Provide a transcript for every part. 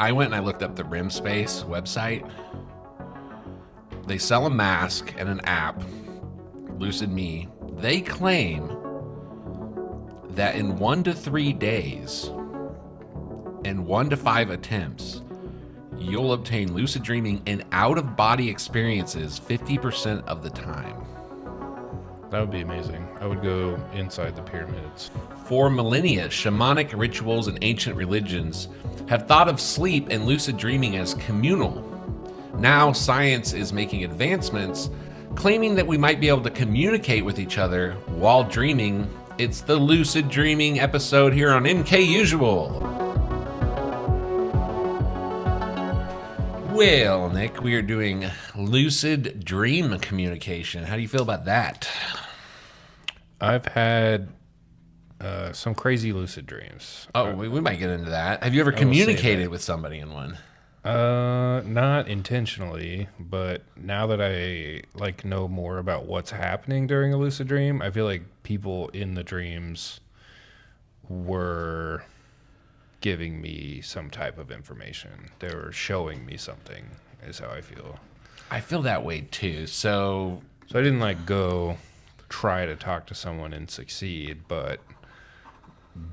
I went and I looked up the REM Space website. They sell a mask and an app, Lucid Me. They claim that in 1 to 3 days and 1 to 5 attempts, you'll obtain lucid dreaming and out-of-body experiences 50% of the time. That would be amazing. I would go inside the pyramids. For millennia, shamanic rituals and ancient religions have thought of sleep and lucid dreaming as communal. Now, science is making advancements, claiming that we might be able to communicate with each other while dreaming. It's the Lucid Dreaming episode here on MKUSUAL. Well, Nick, we are doing lucid dream communication. How do you feel about that? I've had some crazy lucid dreams. Oh, we might get into that. Have you ever communicated with somebody in one? Not intentionally, but now that I know more about what's happening during a lucid dream, I feel like people in the dreams were giving me some type of information. They were showing me something, is how I feel. I feel that way too. So I didn't go try to talk to someone and succeed, but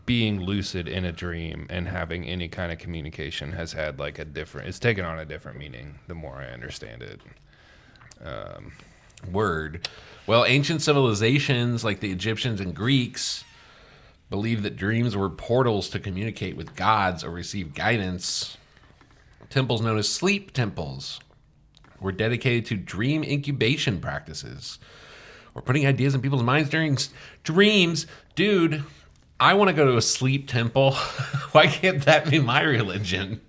being lucid in a dream and having any kind of communication has had it's taken on a different meaning the more I understand it. Word. Well, ancient civilizations like the Egyptians and Greeks believed that dreams were portals to communicate with gods or receive guidance. Temples known as sleep temples were dedicated to dream incubation practices, or putting ideas in people's minds during dreams. Dude, I want to go to a sleep temple. Why can't that be my religion?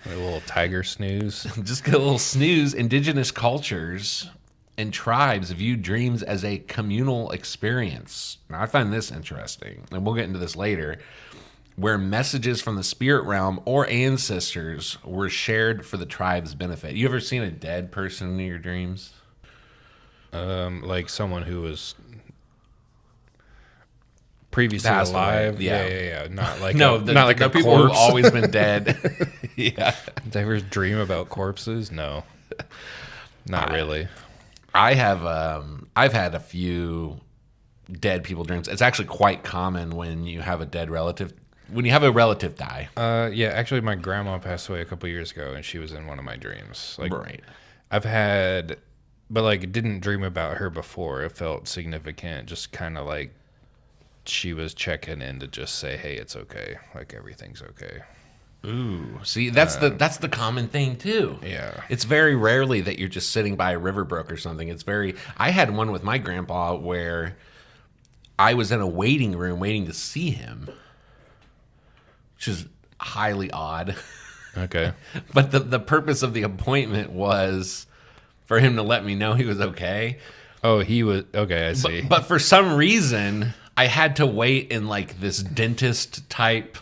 A little tiger snooze. Just get a little snooze. Indigenous cultures and tribes view dreams as a communal experience. Now, I find this interesting, and we'll get into this later, where messages from the spirit realm or ancestors were shared for the tribe's benefit. You ever seen a dead person in your dreams? Like someone who was previously Passed alive. away. Yeah. Not like no, not like the a people who've corpse. always been dead. Yeah. Did I ever dream about corpses? No, not really. I've had a few dead people dreams. It's actually quite common when you have a dead relative. When you have a relative die. Yeah, actually, my grandma passed away a couple years ago, and she was in one of my dreams. Right. I've had, but didn't dream about her before. It felt significant, just kind of like she was checking in to just say, "Hey, it's okay. Everything's okay." Ooh, see, that's the common thing too. Yeah, it's very rarely that you're just sitting by a river brook or something. I had one with my grandpa where I was in a waiting room waiting to see him, which is highly odd. Okay. But the purpose of the appointment was for him to let me know he was okay. Oh, he was okay. I see. But for some reason, I had to wait in this dentist type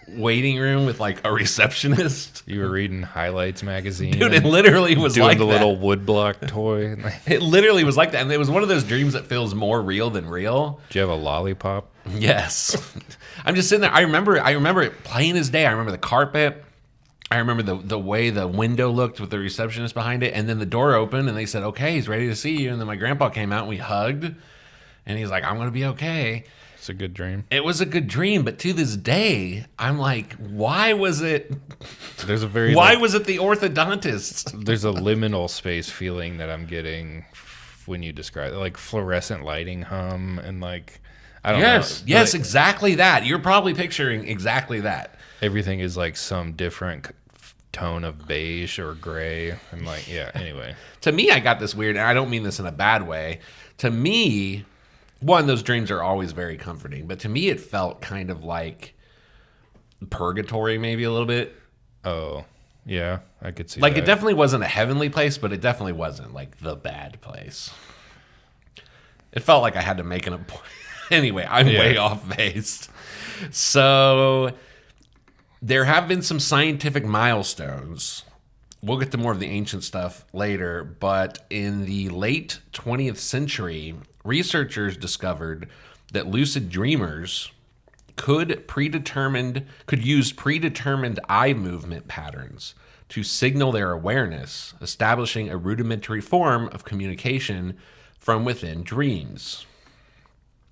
waiting room with a receptionist. You were reading Highlights magazine. Dude, it literally was doing like the that. little woodblock toy. It literally was like that. And it was one of those dreams that feels more real than real. Do you have a lollipop? Yes. I'm just sitting there. I remember it plain as day. I remember the carpet. I remember the way the window looked with the receptionist behind it. And then the door opened and they said, "Okay, he's ready to see you." And then my grandpa came out and we hugged. And he's like, "I'm going to be okay." It's a good dream. It was a good dream, but to this day, I'm like, why was it? There's a very why was it the orthodontist? There's a liminal space feeling that I'm getting when you describe it, like fluorescent lighting hum and I don't know. Yes, exactly that. You're probably picturing exactly that. Everything is some different tone of beige or gray. And yeah. Anyway, to me, I got this weird, and I don't mean this in a bad way. To me, one, those dreams are always very comforting, but to me it felt kind of like purgatory, maybe a little bit. Oh, yeah, I could see that. It definitely wasn't a heavenly place, but it definitely wasn't the bad place. It felt like I had to make an appointment. Anyway, I'm way off base. So there have been some scientific milestones. We'll get to more of the ancient stuff later, but in the late 20th century, researchers discovered that lucid dreamers could use predetermined eye movement patterns to signal their awareness, establishing a rudimentary form of communication from within dreams.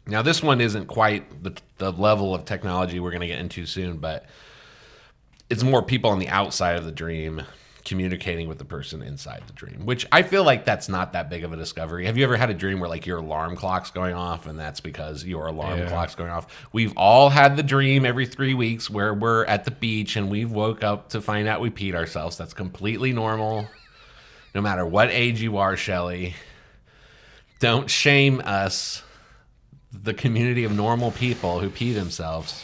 Now, this one isn't quite the level of technology we're going to get into soon, but it's more people on the outside of the dream communicating with the person inside the dream, which I feel like that's not that big of a discovery. Have you ever had a dream where like your alarm clock's going off and that's because your alarm clock's going off? We've all had the dream every 3 weeks where we're at the beach and we've woke up to find out we peed ourselves. That's completely normal. No matter what age you are, Shelley, don't shame us, the community of normal people who pee themselves.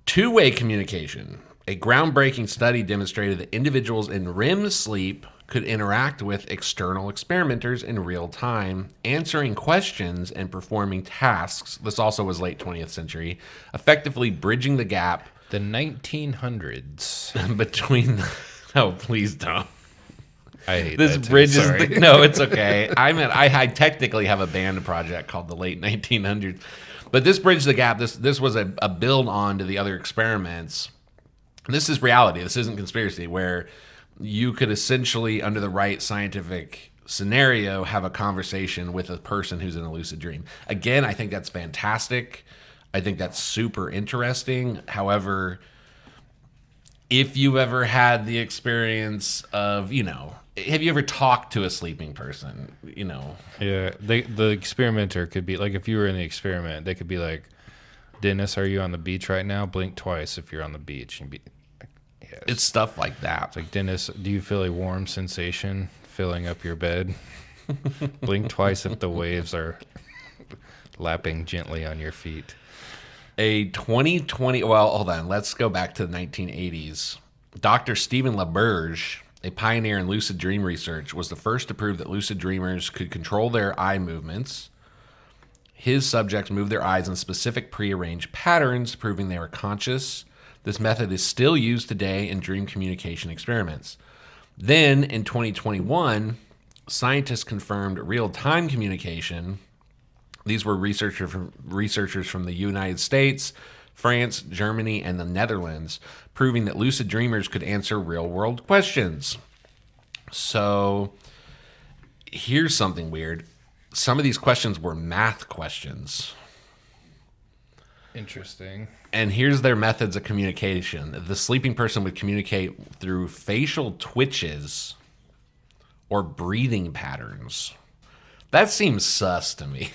Two-way communication. A groundbreaking study demonstrated that individuals in REM sleep could interact with external experimenters in real time, answering questions and performing tasks. This also was late 20th century, effectively bridging the gap. The 1900s. Between... Oh, please don't. I hate this that too. bridges Sorry. No, it's okay. I technically have a band project called the late 1900s. But this bridged the gap. This was a build on to the other experiments. This is reality. This isn't conspiracy, where you could essentially, under the right scientific scenario, have a conversation with a person who's in a lucid dream. Again, I think that's fantastic. I think that's super interesting. However, if you've ever had the experience of, have you ever talked to a sleeping person? Yeah, the experimenter could be like, if you were in the experiment, they could be like, Dennis, are you on the beach right now? Blink twice if you're on the beach. And be like, yes. It's stuff like that. It's like, Dennis, do you feel a warm sensation filling up your bed? Blink twice if the waves are lapping gently on your feet. A 2020, well, hold on. Let's go back to the 1980s. Dr. Stephen LaBerge, a pioneer in lucid dream research, was the first to prove that lucid dreamers could control their eye movements. His subjects moved their eyes in specific prearranged patterns, proving they were conscious. This method is still used today in dream communication experiments. Then, in 2021, scientists confirmed real-time communication. These were researchers from the United States, France, Germany, and the Netherlands, proving that lucid dreamers could answer real-world questions. So, here's something weird. Some of these questions were math questions. Interesting. And here's their methods of communication. The sleeping person would communicate through facial twitches or breathing patterns. That seems sus to me.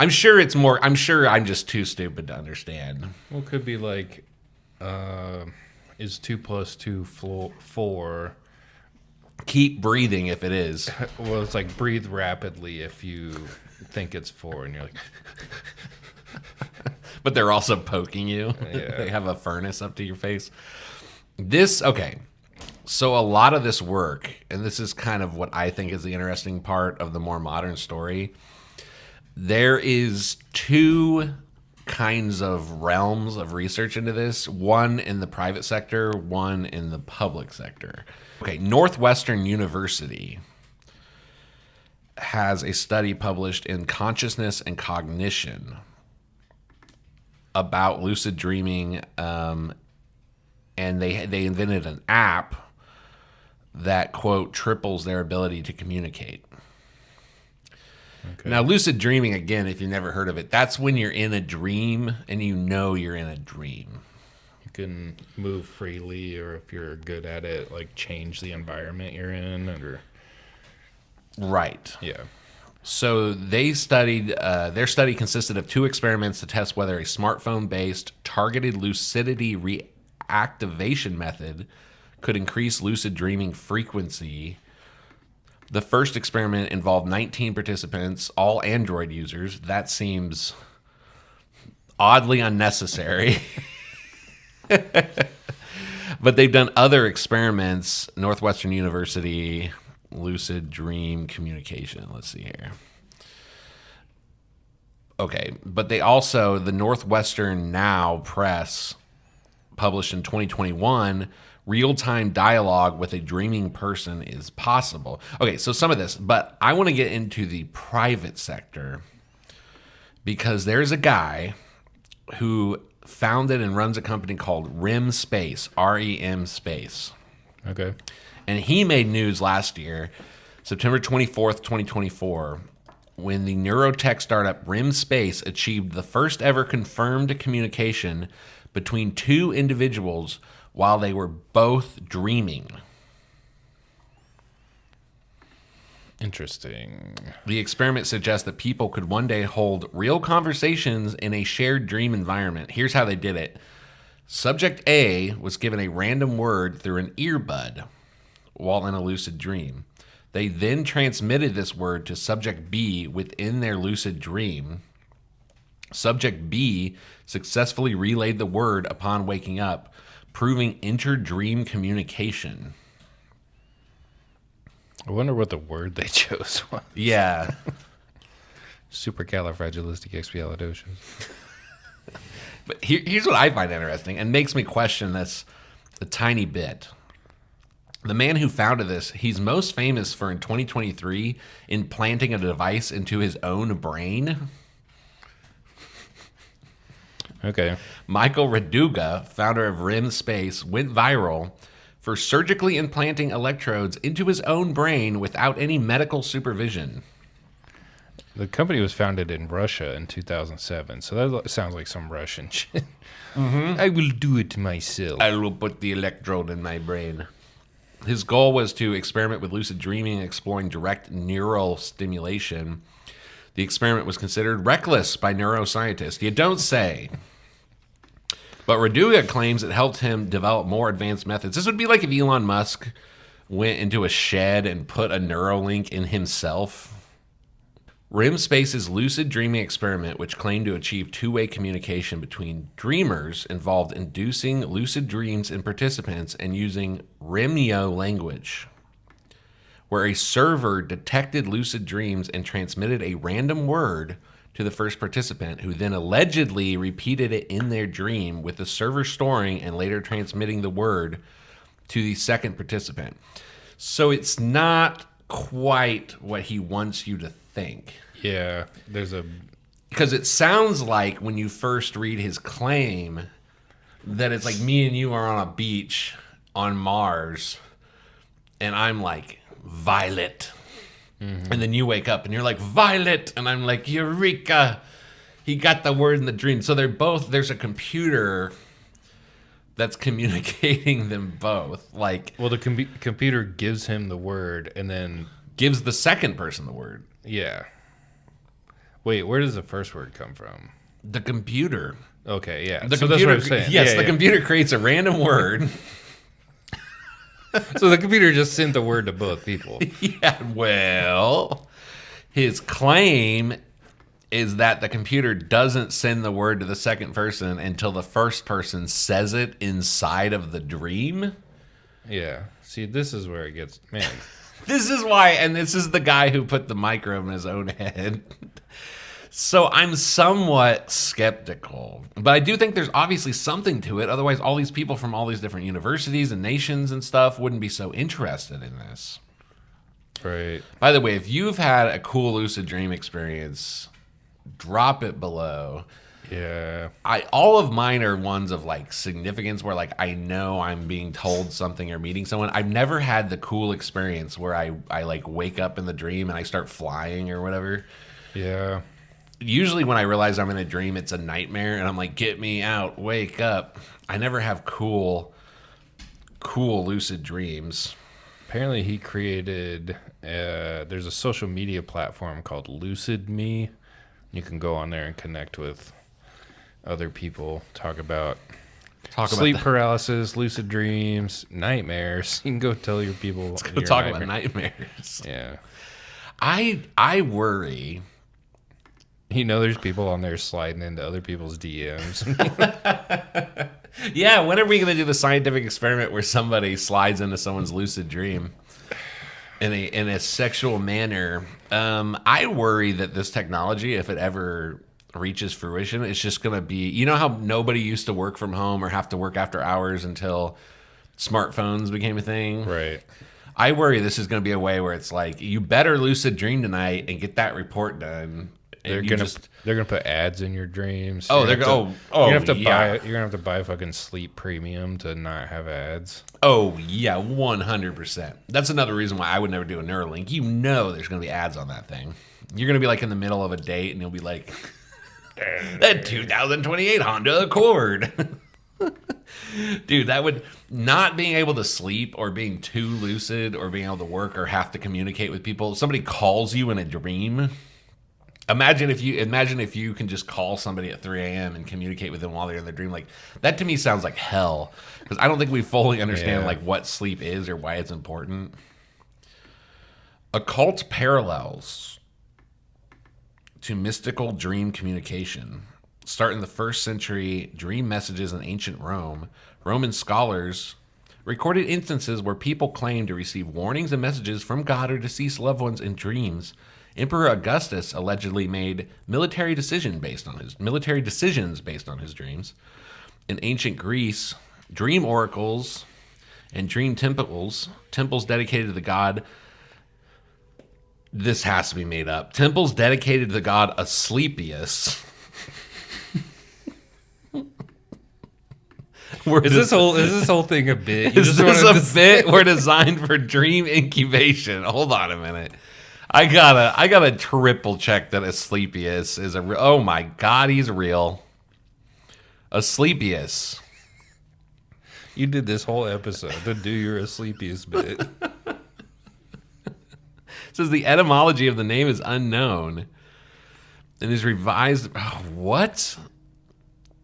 I'm sure I'm just too stupid to understand. Well, it could be like, is 2 + 2 4? Keep breathing if it is. Well, it's like breathe rapidly if you think it's 4, and you're like... But they're also poking you. Yeah. They have a furnace up to your face. Okay. So a lot of this work, and this is kind of what I think is the interesting part of the more modern story, there is 2 kinds of realms of research into this. One in the private sector, one in the public sector. Okay, Northwestern University has a study published in Consciousness and Cognition about lucid dreaming, and they invented an app that, quote, triples their ability to communicate. Okay. Now, lucid dreaming, again, if you've never heard of it, that's when you're in a dream and you know you're in a dream. You can move freely, or if you're good at it, like change the environment you're in. Right. Yeah. So they studied, their study consisted of 2 experiments to test whether a smartphone-based targeted lucidity reactivation method could increase lucid dreaming frequency. The first experiment involved 19 participants, all Android users. That seems oddly unnecessary. But they've done other experiments. Northwestern University, lucid dream communication. Let's see here. Okay, but they also, the Northwestern Now Press published in 2021, real-time dialogue with a dreaming person is possible. Okay, so some of this, but I want to get into the private sector Because there's a guy who founded and runs a company called REM Space, REM Space. Okay. And he made news last year, September 24th, 2024, when the neurotech startup REM Space achieved the first ever confirmed communication between two individuals while they were both dreaming. Interesting. The experiment suggests that people could one day hold real conversations in a shared dream environment. Here's how they did it. Subject A was given a random word through an earbud while in a lucid dream. They then transmitted this word to subject B within their lucid dream. Subject B successfully relayed the word upon waking up, proving inter-dream communication. I wonder what the word they chose was. Yeah. Supercalifragilisticexpialidocious. But here's what I find interesting and makes me question this a tiny bit. The man who founded this, he's most famous for in 2023 implanting a device into his own brain. Okay. Michael Raduga, founder of REM Space, went viral for surgically implanting electrodes into his own brain without any medical supervision. The company was founded in Russia in 2007, so that sounds like some Russian shit. Mm-hmm. I will do it myself. I will put the electrode in my brain. His goal was to experiment with lucid dreaming and exploring direct neural stimulation. The experiment was considered reckless by neuroscientists. You don't say. But Raduga claims it helped him develop more advanced methods. This would be like if Elon Musk went into a shed and put a Neuralink in himself. REM Space's lucid dreaming experiment, which claimed to achieve two-way communication between dreamers, involved inducing lucid dreams in participants and using REMio language, where a server detected lucid dreams and transmitted a random word to the first participant, who then allegedly repeated it in their dream, with the server storing and later transmitting the word to the second participant. So it's not quite what he wants you to think. Yeah, because it sounds like when you first read his claim that it's like me and you are on a beach on Mars and I'm like, Violet. Mm-hmm. And then you wake up and you're like, Violet. And I'm like, Eureka. He got the word in the dream. So there's a computer that's communicating them both. Like, well, the computer gives him the word and then gives the second person the word. Yeah. Wait, where does the first word come from? The computer. Okay, yeah. So computer, that's what I'm saying. Yes, yeah, the computer creates a random word. So the computer just sent the word to both people. Yeah, well, his claim is that the computer doesn't send the word to the second person until the first person says it inside of the dream. Yeah. See, this is where it gets, man. This is why, and this is the guy who put the microbe in his own head. So I'm somewhat skeptical, but I do think there's obviously something to it. Otherwise, all these people from all these different universities and nations and stuff wouldn't be so interested in this. Right. By the way, if you've had a cool lucid dream experience, drop it below. Yeah. All of mine are ones of like significance where like I know I'm being told something or meeting someone. I've never had the cool experience where I like wake up in the dream and I start flying or whatever. Yeah. Usually when I realize I'm in a dream, it's a nightmare and I'm like, get me out, wake up. I never have cool lucid dreams. Apparently he created, there's a social media platform called Lucid Me. You can go on there and connect with other people, talk about sleep paralysis, lucid dreams, nightmares. You can go tell your people. Let's go talk about nightmares. Yeah. I worry. You know, there's people on there sliding into other people's DMs. Yeah, when are we going to do the scientific experiment where somebody slides into someone's lucid dream in a sexual manner? I worry that this technology, if it ever reaches fruition, it's just going to be, you know how nobody used to work from home or have to work after hours until smartphones became a thing? Right. I worry this is going to be a way where it's like, you better lucid dream tonight and get that report done. They're gonna put ads in your dreams. Oh, You're they're gonna have to yeah. buy. You're gonna have to buy fucking sleep premium to not have ads. Oh yeah, 100%. That's another reason why I would never do a Neuralink. You know, there's gonna be ads on that thing. You're gonna be like in the middle of a date, and you'll be like, "That 2028 Honda Accord." Dude, that would not being able to sleep or being too lucid or being able to work or have to communicate with people. If somebody calls you in a dream. Imagine if you can just call somebody at 3 a.m. and communicate with them while they're in their dream. Like that to me sounds like hell because I don't think we fully understand like what sleep is or why it's important. Occult parallels to mystical dream communication. Start in the 1st century dream messages in ancient Rome. Roman scholars recorded instances where people claimed to receive warnings and messages from God or deceased loved ones in dreams. Emperor Augustus allegedly made military decisions based on his dreams. In ancient Greece, dream oracles and dream temples dedicated to the god. This has to be made up. Temples dedicated to the god Asclepius. Is this whole thing a bit? Is this a bit? We're designed for dream incubation. Hold on a minute. I gotta triple check that Asclepius is oh my god, he's real. Asclepius. You did this whole episode to do your Asclepius bit. It says the etymology of the name is unknown and is revised. Oh, what?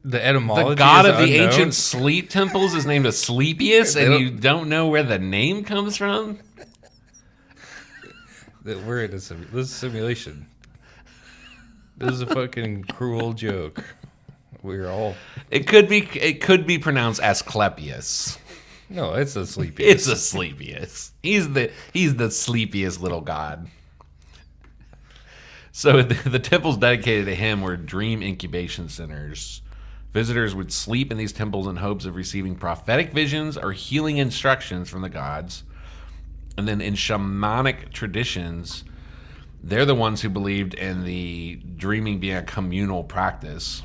The etymology. The god of the unknown? ancient sleep temples is named Asclepius, and you don't know where the name comes from? We're in this is simulation. This is a fucking cruel joke. We're all. It could be pronounced Asclepius. No, it's Asclepius. It's Asclepius. He's the sleepiest little god. So the temples dedicated to him were dream incubation centers. Visitors would sleep in these temples in hopes of receiving prophetic visions or healing instructions from the gods. And then in shamanic traditions, they're the ones who believed in the dreaming being a communal practice.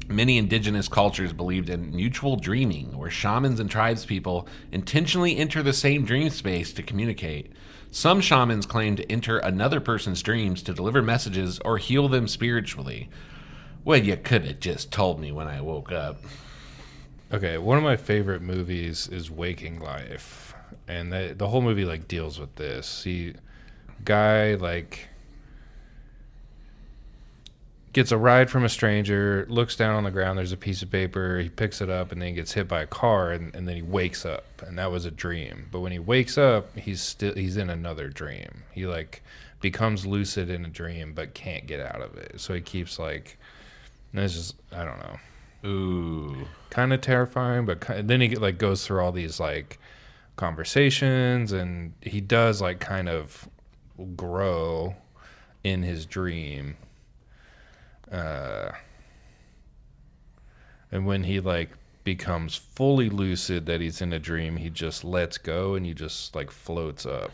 Many indigenous cultures believed in mutual dreaming, where shamans and tribespeople intentionally enter the same dream space to communicate. Some shamans claim to enter another person's dreams to deliver messages or heal them spiritually. Well, you could have just told me when I woke up. Okay, one of my favorite movies is Waking Life. And the whole movie like deals with this. Guy like gets a ride from a stranger, looks down on the ground, there's a piece of paper, he picks it up and then he gets hit by a car and then he wakes up, and that was a dream. But when he wakes up, he's in another dream. He like becomes lucid in a dream but can't get out of it. So he keeps like, and it's just, I don't know. Ooh. Kind of terrifying, but then he like goes through all these like conversations, and he does like kind of grow in his dream. And when he like becomes fully lucid that he's in a dream, he just lets go and he just like floats up.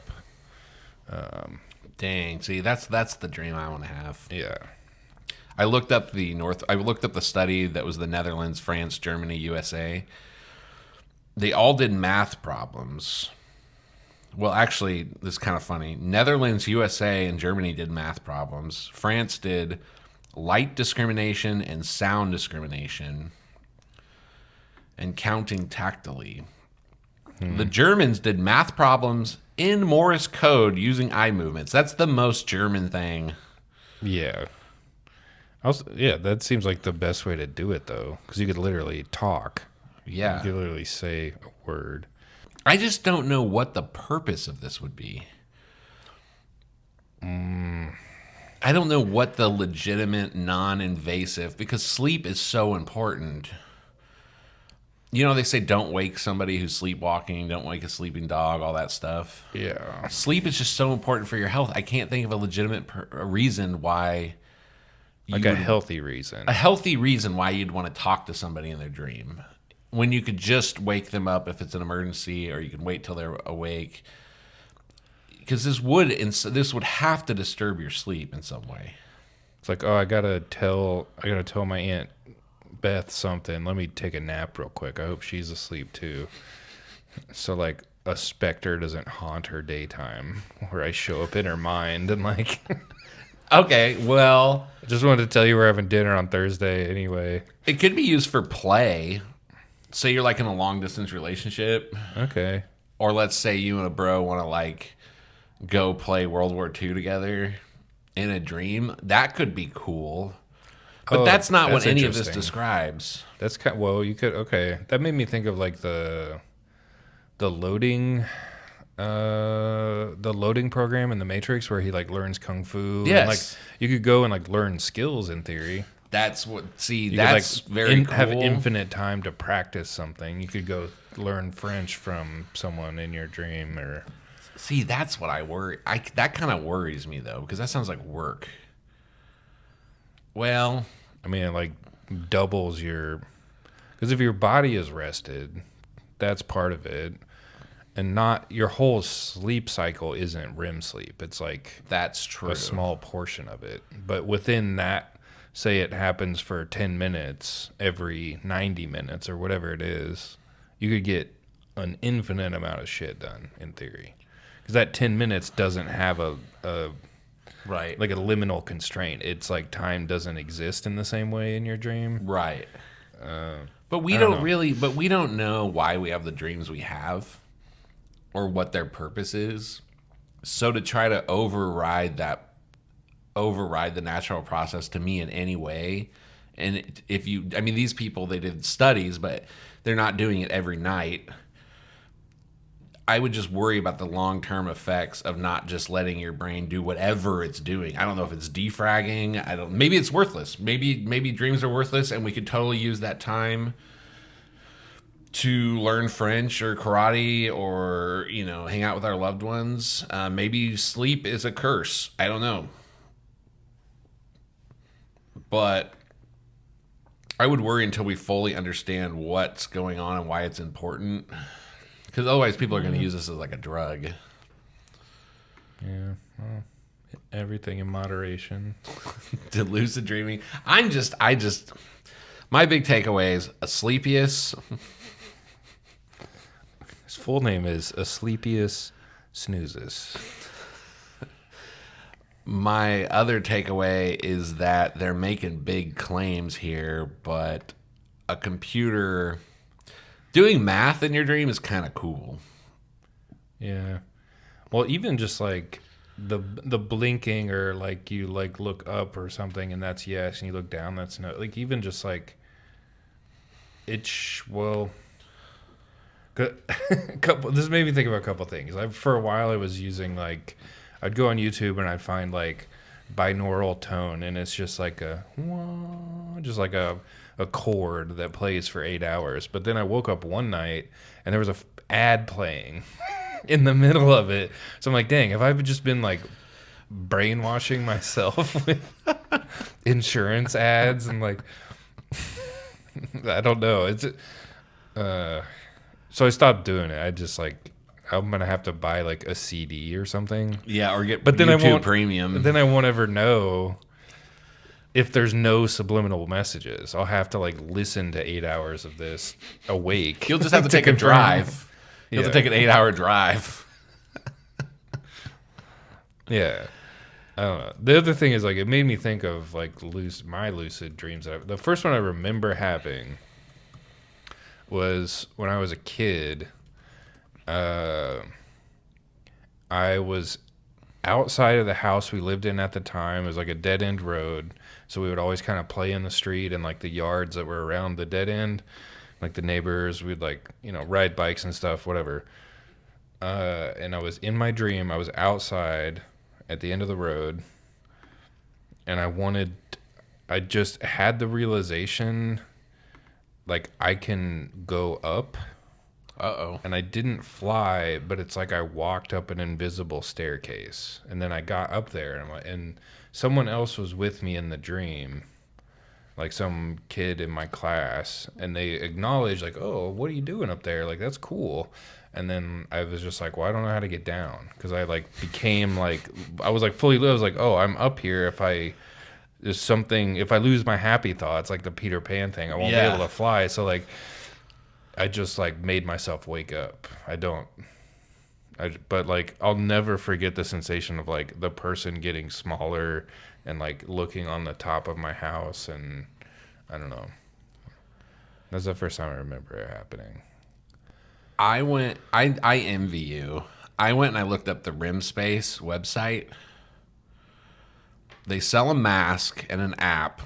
Dang, see, that's the dream I want to have. Yeah. I looked up the study that was the Netherlands, France, Germany, USA. They all did math problems. Well, actually, this is kind of funny. Netherlands, USA, and Germany did math problems. France did light discrimination and sound discrimination and counting tactily. The Germans did math problems in Morse code using eye movements. That's the most German thing. Yeah. Yeah, that seems like the best way to do it, though, because you could literally talk. Yeah. You could literally say a word. I just don't know what the purpose of this would be. I don't know what the legitimate, non-invasive, because sleep is so important. You know, they say don't wake somebody who's sleepwalking, don't wake a sleeping dog, all that stuff. Yeah. Sleep is just so important for your health. I can't think of a legitimate reason why. Like a healthy reason. A healthy reason why you'd want to talk to somebody in their dream. When you could just wake them up if it's an emergency, or you can wait till they're awake. Because this would have to disturb your sleep in some way. It's like, oh, I gotta tell my Aunt Beth something. Let me take a nap real quick. I hope she's asleep too. So like a specter doesn't haunt her daytime, where I show up in her mind and like. Okay, well, I just wanted to tell you we're having dinner on Thursday anyway. it could be used for play. Say you're like in a long distance relationship, Okay. or let's say you and a bro want to like go play World War II together in a dream. That could be cool. But Oh, that's not what that's any of this interesting. describes. That's kind. Well, you could. Okay, that made me think of like the loading, the loading program in the Matrix where he like learns kung fu. Yes. And, like you could go and like learn skills in theory. That's what. See, You that's could, like, very cool. have infinite time to practice something. You could go learn French from someone in your dream, or See, that's what I worry. That kind of worries me though, because that sounds like work. Well, I mean, it like doubles your. Because if your body is rested, that's part of it. And not your whole sleep cycle isn't REM sleep. It's like that's true. a small portion of it. But within that, say it happens for 10 minutes every 90 minutes or whatever it is, you could get an infinite amount of shit done in theory. Because that 10 minutes doesn't have a Right. like a liminal constraint. It's like time doesn't exist in the same way in your dream. Right. But we I don't don't know. really. But we don't know why we have the dreams we have, or what their purpose is. So to try to override the natural process to me in any way, and if you, I mean, these people, they did studies, but they're not doing it every night. I would just worry about the long-term effects of not just letting your brain do whatever it's doing. I don't know if it's defragging. Maybe it's worthless. Maybe dreams are worthless, and we could totally use that time to learn French or karate, or hang out with our loved ones. Maybe sleep is a curse. I don't know, but I would worry until we fully understand what's going on and why it's important. Because otherwise, people are going to use this as like a drug. Yeah. Well, everything in moderation. To lucid dreaming. My big takeaway is Asclepius. His full name is Asclepius Snoozes. My other takeaway is that they're making big claims here, but a computer doing math in your dream is kind of cool. Yeah. Well, even just like the blinking, or like you like look up or something and that's yes, and you look down, that's no. Like even just like well, this made me think about a couple things. For a while I was using like, I'd go on YouTube and I'd find like binaural tone, and it's just like a chord that plays for 8 hours. But then I woke up one night and there was a ad playing in the middle of it. So I'm like, dang, have I just been like brainwashing myself with insurance ads and like I don't know. So I stopped doing it. I just like, I'm gonna have to buy like a CD or something. Yeah, or get But then YouTube I won't, Premium. Then I won't ever know if there's no subliminal messages. I'll have to like listen to 8 hours of this awake. You'll just have to take a drive. You'll have to take an 8-hour drive. Yeah. I don't know. The other thing is like, it made me think of like my lucid dreams. The first one I remember having was when I was a kid. I was outside of the house we lived in at the time. It was like a dead end road, so we would always kind of play in the street and like the yards that were around the dead end, like the neighbors. We'd like ride bikes and stuff, whatever. And I was in my dream. I was outside at the end of the road, and I just had the realization, like I can go up. Uh-oh. And I didn't fly, but it's like I walked up an invisible staircase, and then I got up there, and someone else was with me in the dream, like some kid in my class, and they acknowledged like, "Oh, what are you doing up there? Like that's cool." And then I was just like, "Well, I don't know how to get down," because I like became like I was like, "Oh, I'm up here if I there's something. If I lose my happy thoughts, like the Peter Pan thing, I won't be Yeah. able to fly. So like, I just like made myself wake up. But like, I'll never forget the sensation of like the person getting smaller and like looking on the top of my house, and I don't know. That's the first time I remember it happening. I envy you. I went and I looked up the Rim Space website. They sell a mask and an app,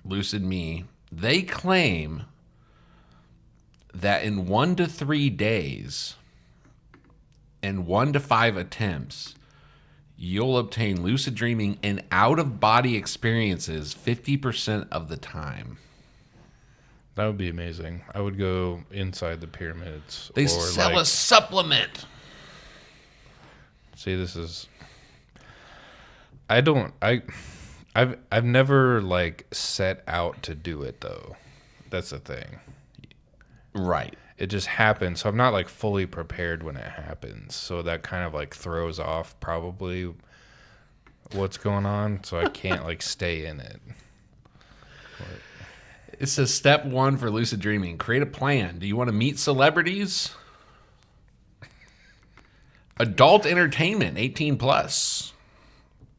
Lucid Me. They claim that in 1 to 3 days and 1 to 5 attempts, you'll obtain lucid dreaming and out-of-body experiences 50% of the time. That would be amazing. I would go inside the pyramids. They or sell like, a supplement. See, this is. I've never like set out to do it though. That's the thing. Right. It just happens. So I'm not like fully prepared when it happens. So that kind of like throws off probably what's going on. So I can't like stay in it. It says step 1 for lucid dreaming. Create a plan. Do you want to meet celebrities? Adult entertainment, 18 plus.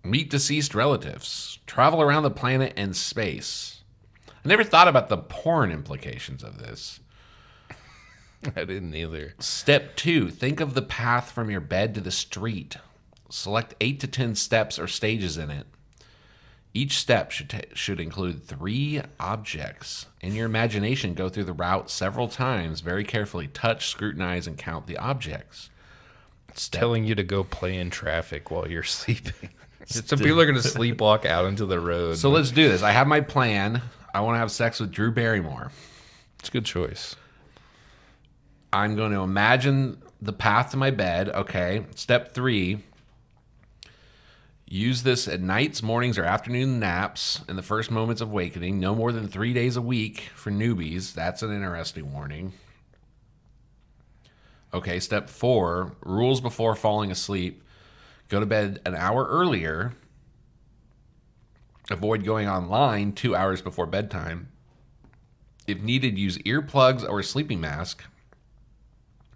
Meet deceased relatives. Travel around the planet and space. I never thought about the porn implications of this. I didn't either. Step 2, think of the path from your bed to the street. Select 8 to 10 steps or stages in it. Each step should include 3 objects. In your imagination, go through the route several times. Very carefully touch, scrutinize, and count the objects. It's telling you to go play in traffic while you're sleeping. Some people are going to sleepwalk out into the road. So let's do this. I have my plan. I want to have sex with Drew Barrymore. It's a good choice. I'm going to imagine the path to my bed. Okay. Step 3. Use this at nights, mornings, or afternoon naps in the first moments of awakening. No more than 3 days a week for newbies. That's an interesting warning. Okay, step 4, rules before falling asleep. Go to bed an hour earlier. Avoid going online 2 hours before bedtime. If needed, use earplugs or a sleeping mask.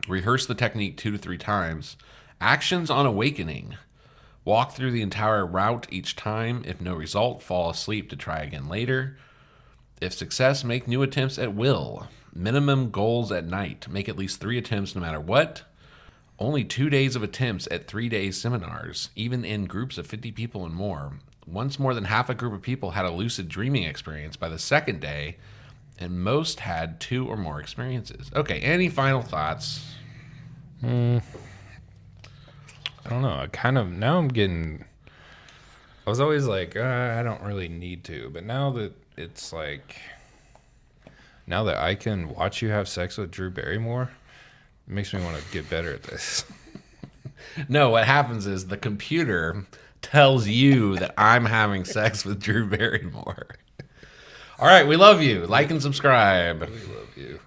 Rehearse the technique 2 to 3 times. Actions on awakening. Walk through the entire route each time. If no result, fall asleep to try again later. If success, make new attempts at will. Minimum goals at night. Make at least 3 attempts no matter what. Only 2 days of attempts at 3-day seminars, even in groups of 50 people and more. Once more than half a group of people had a lucid dreaming experience by the second day, and most had 2 or more experiences. Okay, any final thoughts? I don't know. Now I'm getting. I was always like, I don't really need to, but now that it's like, now that I can watch you have sex with Drew Barrymore, it makes me want to get better at this. No, what happens is the computer tells you that I'm having sex with Drew Barrymore. All right, we love you. Like and subscribe. We love you.